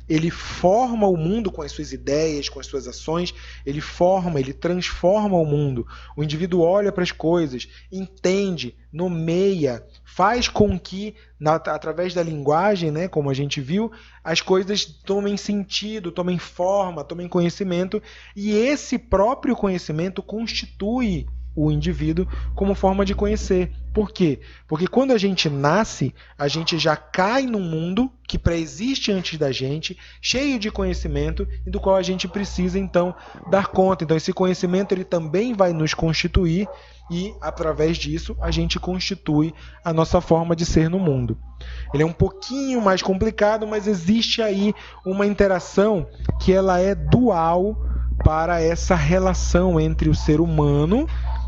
ele forma o mundo com as suas ideias, com as suas ações, ele transforma o mundo. O indivíduo olha para as coisas, entende, nomeia, faz com que, através da linguagem, né, como a gente viu, as coisas tomem sentido, tomem forma, tomem conhecimento, e esse próprio conhecimento constitui o indivíduo como forma de conhecer. Por quê? Porque quando a gente nasce, a gente já cai num mundo que pré-existe antes da gente, cheio de conhecimento e do qual a gente precisa, então, dar conta. Então, esse conhecimento ele também vai nos constituir e, através disso, a gente constitui a nossa forma de ser no mundo. Ele é um pouquinho mais complicado, mas existe aí uma interação que ela é dual para essa relação entre o ser humano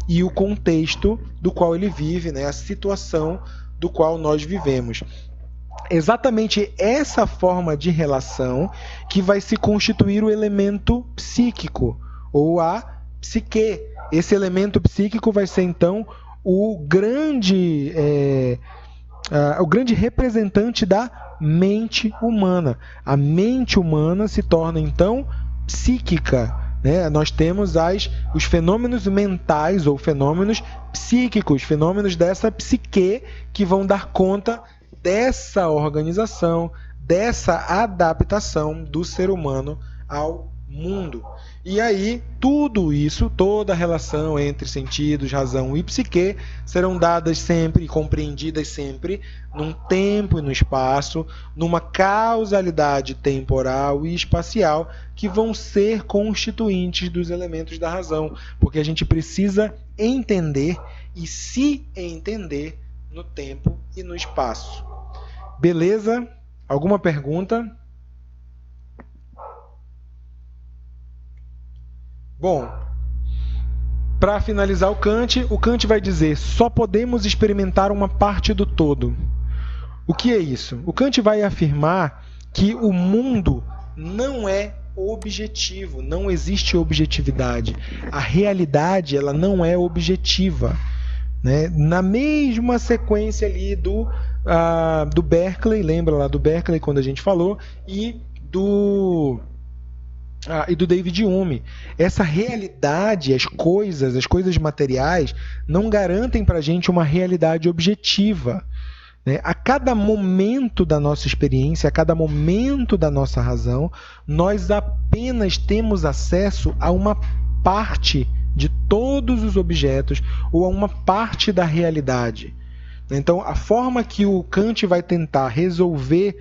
e o contexto do qual ele vive, né? A situação do qual nós vivemos. Exatamente essa forma de relação que vai se constituir o elemento psíquico, ou a psique. Esse elemento psíquico vai ser, então, o grande representante da mente humana. A mente humana se torna, então, psíquica. Né? Nós temos os fenômenos mentais ou fenômenos psíquicos, fenômenos dessa psique que vão dar conta dessa organização, dessa adaptação do ser humano ao mundo. E aí, tudo isso, toda a relação entre sentidos, razão e psique serão dadas sempre e compreendidas sempre num tempo e no espaço, numa causalidade temporal e espacial que vão ser constituintes dos elementos da razão, porque a gente precisa entender e se entender no tempo e no espaço. Beleza? Alguma pergunta? Bom, para finalizar o Kant vai dizer: só podemos experimentar uma parte do todo. O que é isso? O Kant vai afirmar que o mundo não é objetivo, não existe objetividade. A realidade ela não é objetiva. Né? Na mesma sequência ali do Berkeley, lembra lá do Berkeley quando a gente falou, e do David Hume. Essa realidade, as coisas materiais, não garantem para a gente uma realidade objetiva. Né? A cada momento da nossa experiência, a cada momento da nossa razão, nós apenas temos acesso a uma parte de todos os objetos ou a uma parte da realidade. Então, a forma que o Kant vai tentar resolver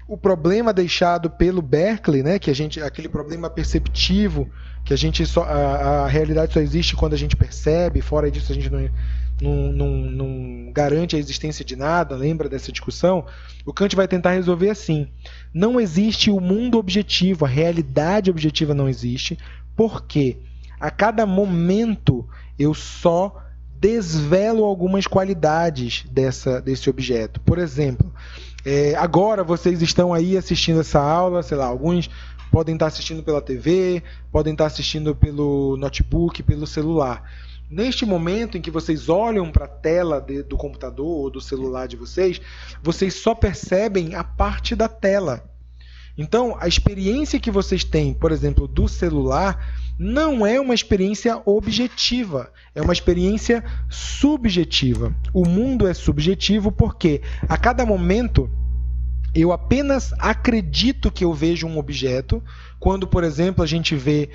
o problema deixado pelo Berkeley, né, que aquele problema perceptivo, que a realidade só existe quando a gente percebe, fora disso a gente não garante a existência de nada, lembra dessa discussão? O Kant vai tentar resolver assim: não existe o mundo objetivo, a realidade objetiva não existe, porque a cada momento eu só desvelo algumas qualidades desse objeto. Por exemplo, agora vocês estão aí assistindo essa aula, sei lá, alguns podem estar assistindo pela TV, podem estar assistindo pelo notebook, pelo celular. Neste momento em que vocês olham para a tela do computador ou do celular de vocês só percebem a parte da tela. Então, a experiência que vocês têm, por exemplo, do celular, não é uma experiência objetiva, é uma experiência subjetiva. O mundo é subjetivo porque a cada momento eu apenas acredito que eu vejo um objeto. Quando, por exemplo, a gente vê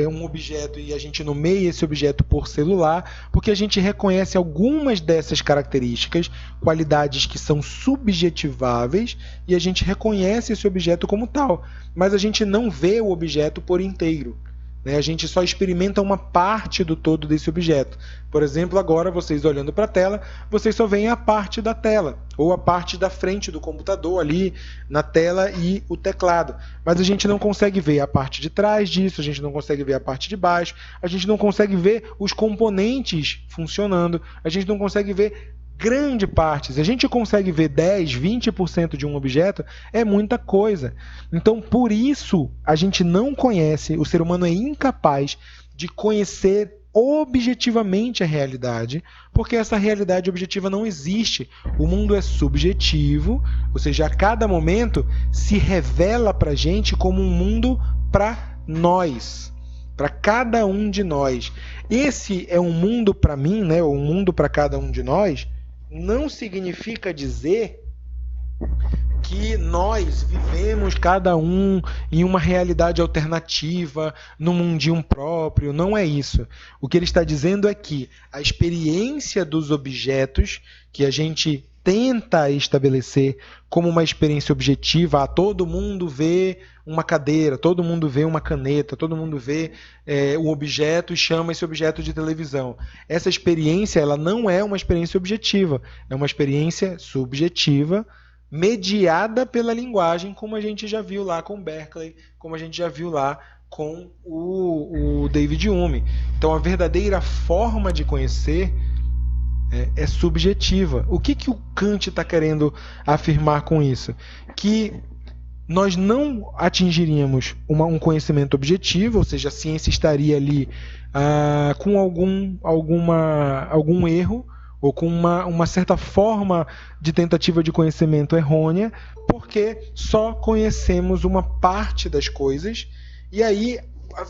um objeto e a gente nomeia esse objeto por celular, porque a gente reconhece algumas dessas características, qualidades que são subjetiváveis, e a gente reconhece esse objeto como tal, mas a gente não vê o objeto por inteiro. A gente só experimenta uma parte do todo desse objeto. Por exemplo, agora vocês olhando para a tela, vocês só veem a parte da tela, ou a parte da frente do computador ali na tela e o teclado. Mas a gente não consegue ver a parte de trás disso, a gente não consegue ver a parte de baixo, a gente não consegue ver os componentes funcionando, a gente não consegue ver grande parte. Se a gente consegue ver 10, 20% de um objeto, é muita coisa. Então, por isso, a gente não conhece, o ser humano é incapaz de conhecer objetivamente a realidade, porque essa realidade objetiva não existe. O mundo é subjetivo, ou seja, a cada momento se revela para a gente como um mundo para nós, para cada um de nós. Esse é um mundo para mim, né, ou um mundo para cada um de nós, não significa dizer que nós vivemos cada um em uma realidade alternativa, num mundinho próprio. Não é isso. O que ele está dizendo é que a experiência dos objetos que a gente tenta estabelecer como uma experiência objetiva, todo mundo vê uma cadeira, todo mundo vê uma caneta, todo mundo vê um objeto e chama esse objeto de televisão. Essa experiência, ela não é uma experiência objetiva, é uma experiência subjetiva, mediada pela linguagem, como a gente já viu lá com Berkeley, como a gente já viu lá com o David Hume. Então, a verdadeira forma de conhecer é subjetiva. O que o Kant está querendo afirmar com isso? Que nós não atingiríamos um conhecimento objetivo, ou seja, a ciência estaria ali com algum erro, ou com uma certa forma de tentativa de conhecimento errônea, porque só conhecemos uma parte das coisas, e aí o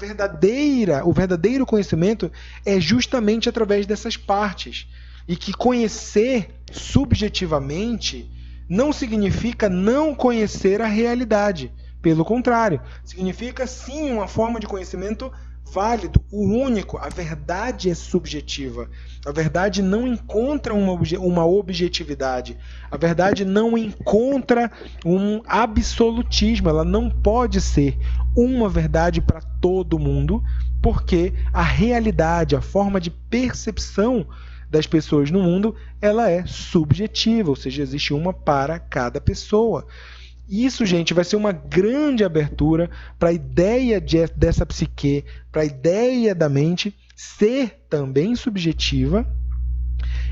verdadeiro conhecimento é justamente através dessas partes. E que conhecer subjetivamente não significa não conhecer a realidade. Pelo contrário, significa sim uma forma de conhecimento válido, o único. A verdade é subjetiva. A verdade não encontra uma objetividade. A verdade não encontra um absolutismo. Ela não pode ser uma verdade para todo mundo, porque a realidade, a forma de percepção das pessoas no mundo, ela é subjetiva, ou seja, existe uma para cada pessoa. Isso, gente, vai ser uma grande abertura para a ideia dessa psique, para a ideia da mente ser também subjetiva,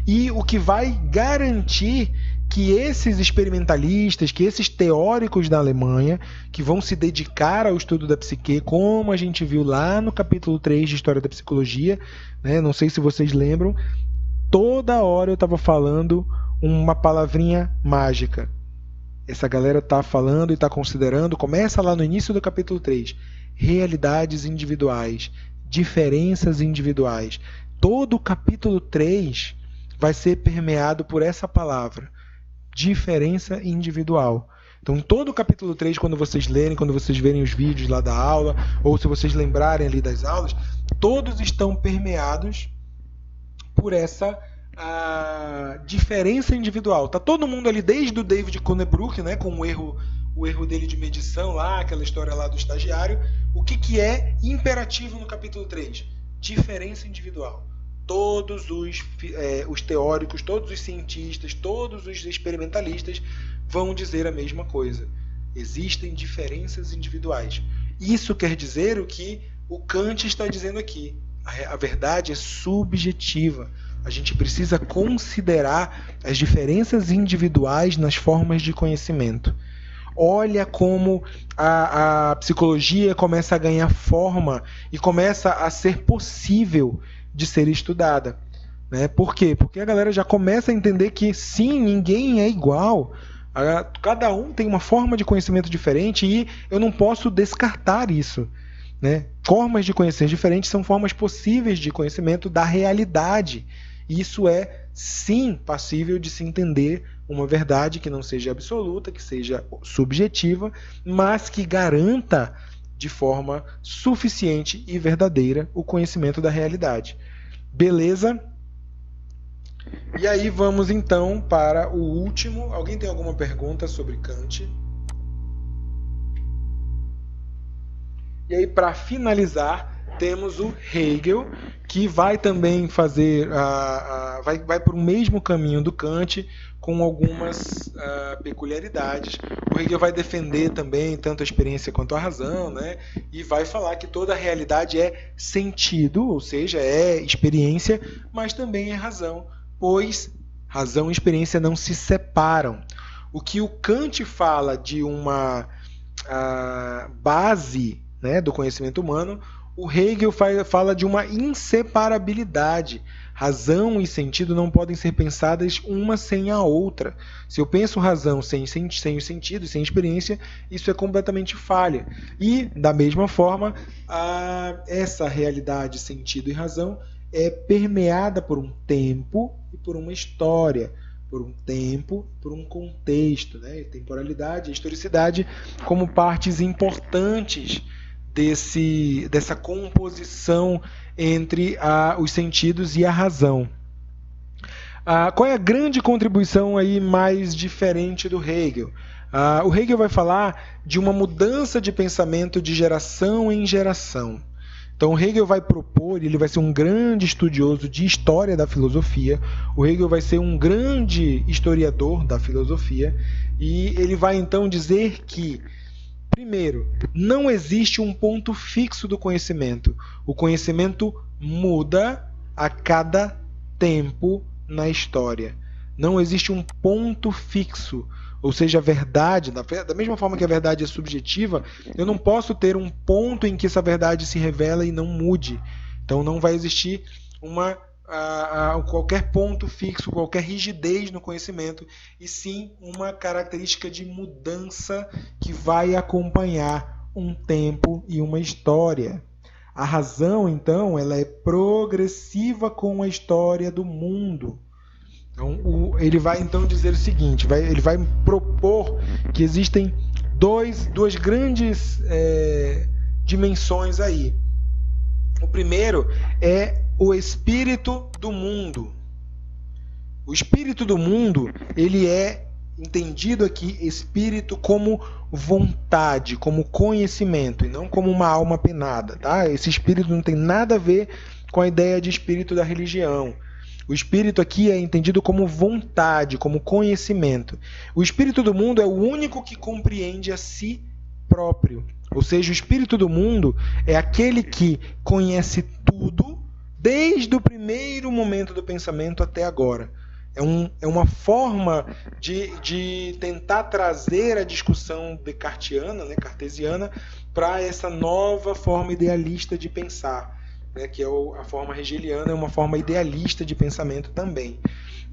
e o que vai garantir que esses experimentalistas, que esses teóricos da Alemanha, que vão se dedicar ao estudo da psique, como a gente viu lá no capítulo 3 de História da Psicologia, né? Não sei se vocês lembram, toda hora eu estava falando uma palavrinha mágica. Essa galera está falando e está considerando, começa lá no início do capítulo 3, realidades individuais, diferenças individuais. Todo o capítulo 3 vai ser permeado por essa palavra, diferença individual. Então, em todo o capítulo 3, quando vocês lerem, quando vocês verem os vídeos lá da aula, ou se vocês lembrarem ali das aulas, todos estão permeados por essa diferença individual. Tá todo mundo ali, desde o David Cohnebrook, né, com o erro dele de medição lá, aquela história lá do estagiário. O que é imperativo no capítulo 3? Diferença individual. Todos os teóricos, todos os cientistas, todos os experimentalistas vão dizer a mesma coisa. Existem diferenças individuais. Isso quer dizer o que o Kant está dizendo aqui. A verdade é subjetiva. A gente precisa considerar as diferenças individuais nas formas de conhecimento. Olha como a psicologia começa a ganhar forma e começa a ser possível de ser estudada. Né? Por quê? Porque a galera já começa a entender que sim, ninguém é igual. Cada um tem uma forma de conhecimento diferente e eu não posso descartar isso. Né? Formas de conhecer diferentes são formas possíveis de conhecimento da realidade. E isso é, sim, passível de se entender uma verdade que não seja absoluta, que seja subjetiva, mas que garanta de forma suficiente e verdadeira o conhecimento da realidade. Beleza? E aí vamos então para o último. Alguém tem alguma pergunta sobre Kant? E aí, para finalizar, temos o Hegel, que vai também fazer, vai por o mesmo caminho do Kant, com algumas peculiaridades. O Hegel vai defender também tanto a experiência quanto a razão, né? E vai falar que toda a realidade é sentido, ou seja, é experiência, mas também é razão, pois razão e experiência não se separam. O que o Kant fala de uma base, né, do conhecimento humano, o Hegel fala de uma inseparabilidade. Razão e sentido não podem ser pensadas uma sem a outra. Se eu penso razão sem o sentido e sem experiência, isso é completamente falha. E, da mesma forma, essa realidade, sentido e razão é permeada por um tempo e por uma história. por um tempo, por um contexto, né? Temporalidade e historicidade como partes importantes dessa composição entre os sentidos e a razão. Qual é a grande contribuição aí mais diferente do Hegel? O Hegel vai falar de uma mudança de pensamento de geração em geração. Então, o Hegel vai propor, ele vai ser um grande estudioso de história da filosofia, o Hegel vai ser um grande historiador da filosofia, e ele vai então dizer que, primeiro, não existe um ponto fixo do conhecimento. O conhecimento muda a cada tempo na história. Não existe um ponto fixo. Ou seja, a verdade, da mesma forma que a verdade é subjetiva, eu não posso ter um ponto em que essa verdade se revela e não mude. Então não vai existir qualquer ponto fixo, qualquer rigidez no conhecimento, e sim uma característica de mudança que vai acompanhar um tempo e uma história. A razão, então, ela é progressiva com a história do mundo. Então, ele vai então dizer o seguinte, ele vai propor que existem duas grandes dimensões aí. O primeiro é o espírito do mundo. O espírito do mundo, ele é entendido aqui, espírito como vontade, como conhecimento, e não como uma alma penada. Tá? Esse espírito não tem nada a ver com a ideia de espírito da religião. O espírito aqui é entendido como vontade, como conhecimento. O espírito do mundo é o único que compreende a si próprio. Ou seja, o espírito do mundo é aquele que conhece tudo desde o primeiro momento do pensamento até agora. É uma forma de tentar trazer a discussão descartiana, né, cartesiana, para essa nova forma idealista de pensar. Que é a forma hegeliana, é uma forma idealista de pensamento também.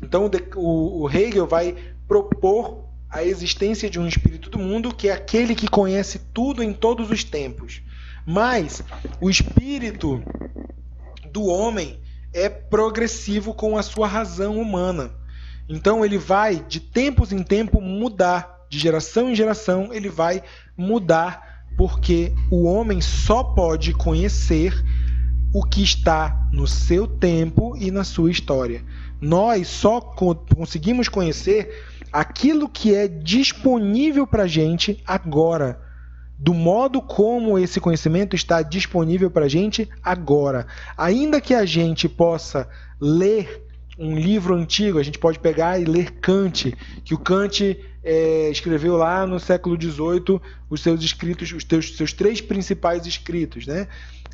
Então, o Hegel vai propor a existência de um espírito do mundo, que é aquele que conhece tudo em todos os tempos. Mas o espírito do homem é progressivo com a sua razão humana. Então, ele vai, de tempos em tempo, mudar. De geração em geração, ele vai mudar, porque o homem só pode conhecer o que está no seu tempo e na sua história. Nós só conseguimos conhecer aquilo que é disponível para a gente agora, do modo como esse conhecimento está disponível para a gente agora. Ainda que a gente possa ler um livro antigo, a gente pode pegar e ler Kant, que o Kant escreveu lá no século XVIII os seus escritos, seus 3 principais escritos, né?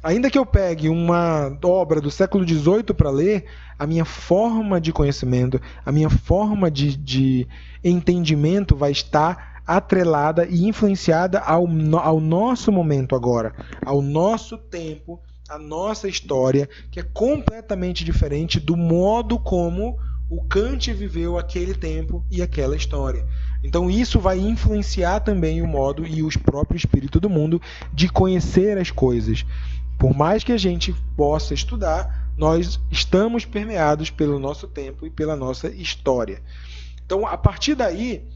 Ainda que eu pegue uma obra do século XVIII para ler, a minha forma de conhecimento, a minha forma de entendimento vai estar atrelada e influenciada ao nosso momento agora, ao nosso tempo, à nossa história, que é completamente diferente do modo como o Kant viveu aquele tempo e aquela história. Então isso vai influenciar também o modo e o próprio espírito do mundo de conhecer as coisas. Por mais que a gente possa estudar, nós estamos permeados pelo nosso tempo e pela nossa história. Então, a partir daí,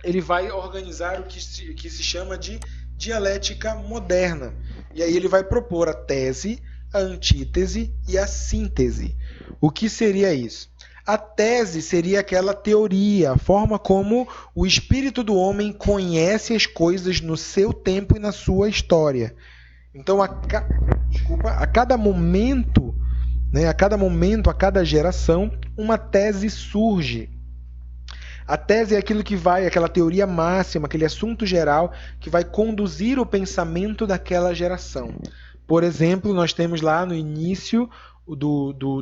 ele vai organizar o que se chama de dialética moderna. E aí ele vai propor a tese, a antítese e a síntese. O que seria isso? A tese seria aquela teoria, a forma como o espírito do homem conhece as coisas no seu tempo e na sua história. Então, a cada momento, né, a cada geração, uma tese surge. A tese é aquilo que vai, aquela teoria máxima, aquele assunto geral que vai conduzir o pensamento daquela geração. Por exemplo, nós temos lá no início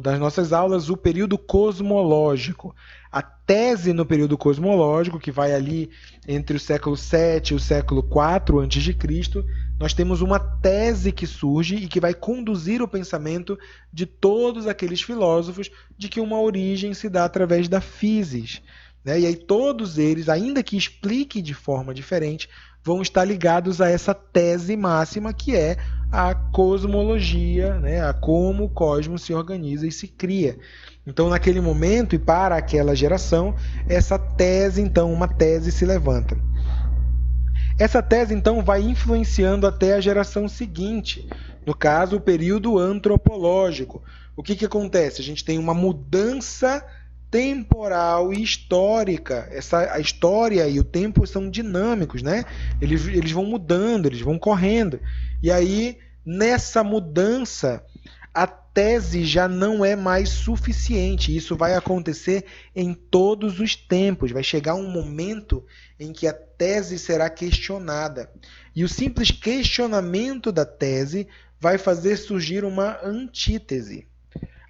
das nossas aulas o período cosmológico. A tese no período cosmológico, que vai ali entre o século VII e o século IV a.C., nós temos uma tese que surge e que vai conduzir o pensamento de todos aqueles filósofos de que uma origem se dá através da physis. E aí todos eles, ainda que expliquem de forma diferente, vão estar ligados a essa tese máxima que é a cosmologia, né, a como o cosmos se organiza e se cria. Então, naquele momento e para aquela geração, essa tese, então, uma tese se levanta. Essa tese, então, vai influenciando até a geração seguinte, no caso, o período antropológico. O que acontece? A gente tem uma mudança temporal e histórica. A história e o tempo são dinâmicos, né? Eles vão mudando, eles vão correndo. E aí, nessa mudança, a tese já não é mais suficiente. Isso vai acontecer em todos os tempos. Vai chegar um momento em que a tese será questionada. E o simples questionamento da tese vai fazer surgir uma antítese.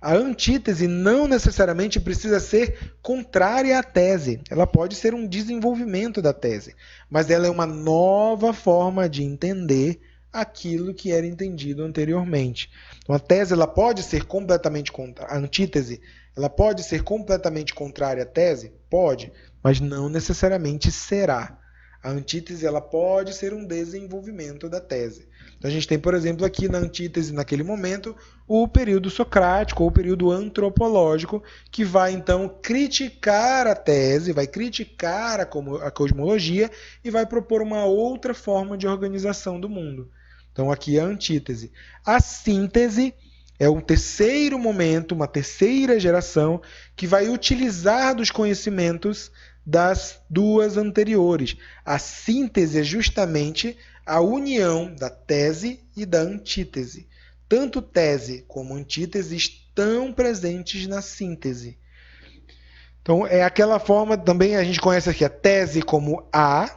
A antítese não necessariamente precisa ser contrária à tese. Ela pode ser um desenvolvimento da tese. Mas ela é uma nova forma de entender aquilo que era entendido anteriormente. Então, a tese ela pode ser completamente contrária. A antítese ela pode ser completamente contrária à tese? Pode, mas não necessariamente será. A antítese ela pode ser um desenvolvimento da tese. Então, a gente tem, por exemplo, aqui na antítese, naquele momento, o período socrático ou o período antropológico, que vai, então, criticar a tese, vai criticar a cosmologia e vai propor uma outra forma de organização do mundo. Então, aqui é a antítese. A síntese é um terceiro momento, uma terceira geração, que vai utilizar dos conhecimentos das duas anteriores. A síntese é justamente a união da tese e da antítese. Tanto tese como antítese estão presentes na síntese. Então, é aquela forma, também a gente conhece aqui a tese como A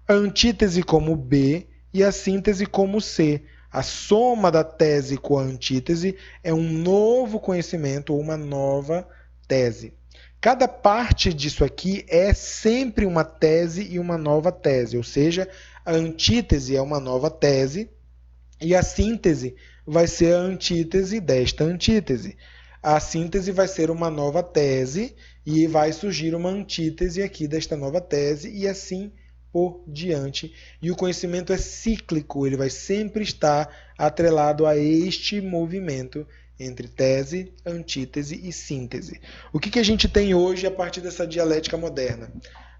antítese como B e a síntese como C. A soma da tese com a antítese é um novo conhecimento ou uma nova tese. Cada parte disso aqui é sempre uma tese e uma nova tese, ou seja, a antítese é uma nova tese e a síntese vai ser a antítese desta antítese. A síntese vai ser uma nova tese e vai surgir uma antítese aqui desta nova tese e assim por diante. E o conhecimento é cíclico, ele vai sempre estar atrelado a este movimento entre tese, antítese e síntese. O que a gente tem hoje a partir dessa dialética moderna?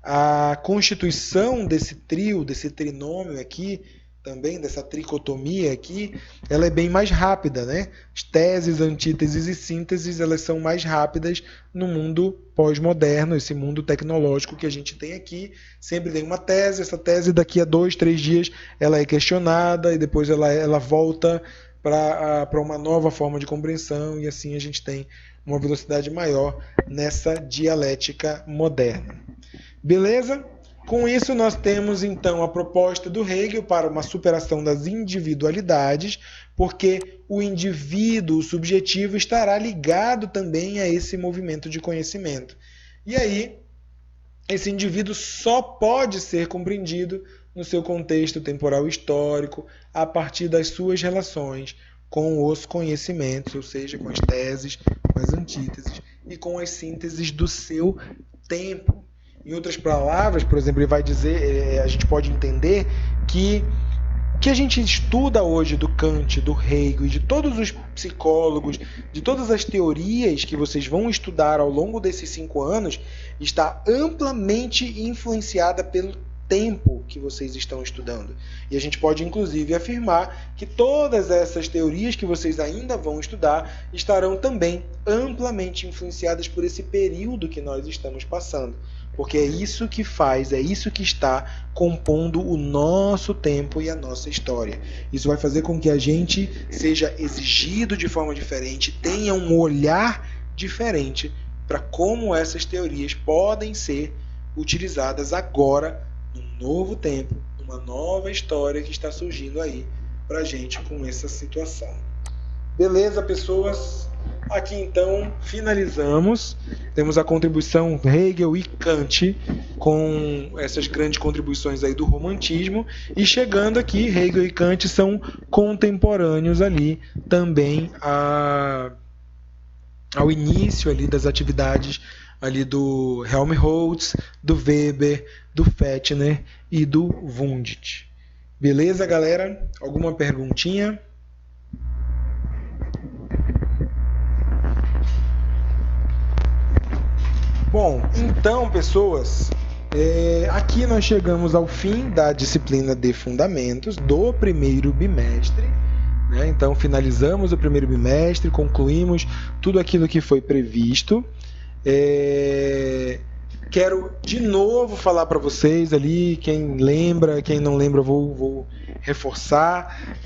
A constituição desse trio, desse trinômio aqui, também dessa tricotomia aqui, ela é bem mais rápida, né? As teses, antíteses e sínteses, elas são mais rápidas no mundo pós-moderno, esse mundo tecnológico que a gente tem aqui. Sempre tem uma tese, essa tese daqui a 2, 3 dias ela é questionada e depois ela volta para uma nova forma de compreensão e assim a gente tem uma velocidade maior nessa dialética moderna. Beleza? Com isso, nós temos, então, a proposta do Hegel para uma superação das individualidades, porque o indivíduo, o subjetivo, estará ligado também a esse movimento de conhecimento. E aí, esse indivíduo só pode ser compreendido no seu contexto temporal histórico, a partir das suas relações com os conhecimentos, ou seja, com as teses, com as antíteses e com as sínteses do seu tempo. Em outras palavras, por exemplo, ele vai dizer, a gente pode entender que o que a gente estuda hoje do Kant, do Hegel e de todos os psicólogos, de todas as teorias que vocês vão estudar ao longo desses 5 anos, está amplamente influenciada pelo tempo que vocês estão estudando. E a gente pode, inclusive, afirmar que todas essas teorias que vocês ainda vão estudar estarão também amplamente influenciadas por esse período que nós estamos passando. Porque é isso que faz, é isso que está compondo o nosso tempo e a nossa história. Isso vai fazer com que a gente seja exigido de forma diferente, tenha um olhar diferente para como essas teorias podem ser utilizadas agora, num novo tempo, numa nova história que está surgindo aí para a gente com essa situação. Beleza, pessoas? Aqui então finalizamos. Temos a contribuição Hegel e Kant com essas grandes contribuições aí do romantismo e chegando aqui Hegel e Kant são contemporâneos ali também ao início ali das atividades ali do Helmholtz, do Weber, do Fechner e do Wundt. Beleza, galera? Alguma perguntinha? Bom, então, pessoas, aqui nós chegamos ao fim da disciplina de fundamentos do primeiro bimestre. Né? Então, finalizamos o primeiro bimestre, concluímos tudo aquilo que foi previsto. Quero de novo falar para vocês ali, quem lembra, quem não lembra, vou reforçar.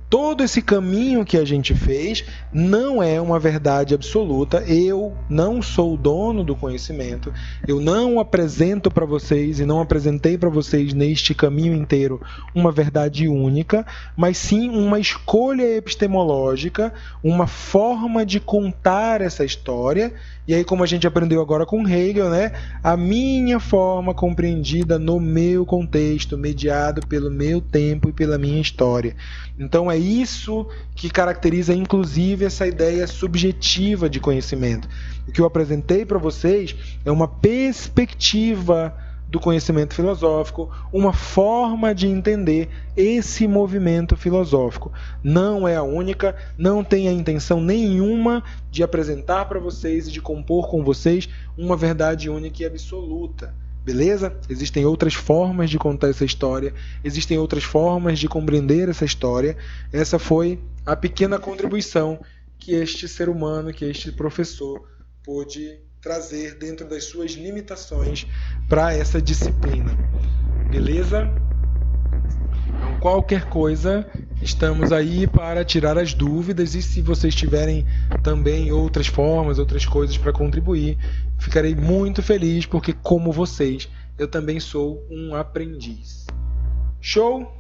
Todo esse caminho que a gente fez não é uma verdade absoluta. Eu não sou o dono do conhecimento. Eu não apresento para vocês e não apresentei para vocês neste caminho inteiro uma verdade única, mas sim uma escolha epistemológica, uma forma de contar essa história. E aí, como a gente aprendeu agora com Hegel, né? A minha forma compreendida no meu contexto, mediado pelo meu tempo e pela minha história. Então é isso que caracteriza inclusive essa ideia subjetiva de conhecimento. O que eu apresentei para vocês é uma perspectiva do conhecimento filosófico, uma forma de entender esse movimento filosófico. Não é a única, não tem a intenção nenhuma de apresentar para vocês e de compor com vocês uma verdade única e absoluta. Beleza? Existem outras formas de contar essa história, existem outras formas de compreender essa história. Essa foi a pequena contribuição que este ser humano, que este professor pôde trazer dentro das suas limitações para essa disciplina. Beleza? Então, qualquer coisa, estamos aí para tirar as dúvidas, e se vocês tiverem também outras formas, outras coisas para contribuir, ficarei muito feliz, porque como vocês, eu também sou um aprendiz. Show?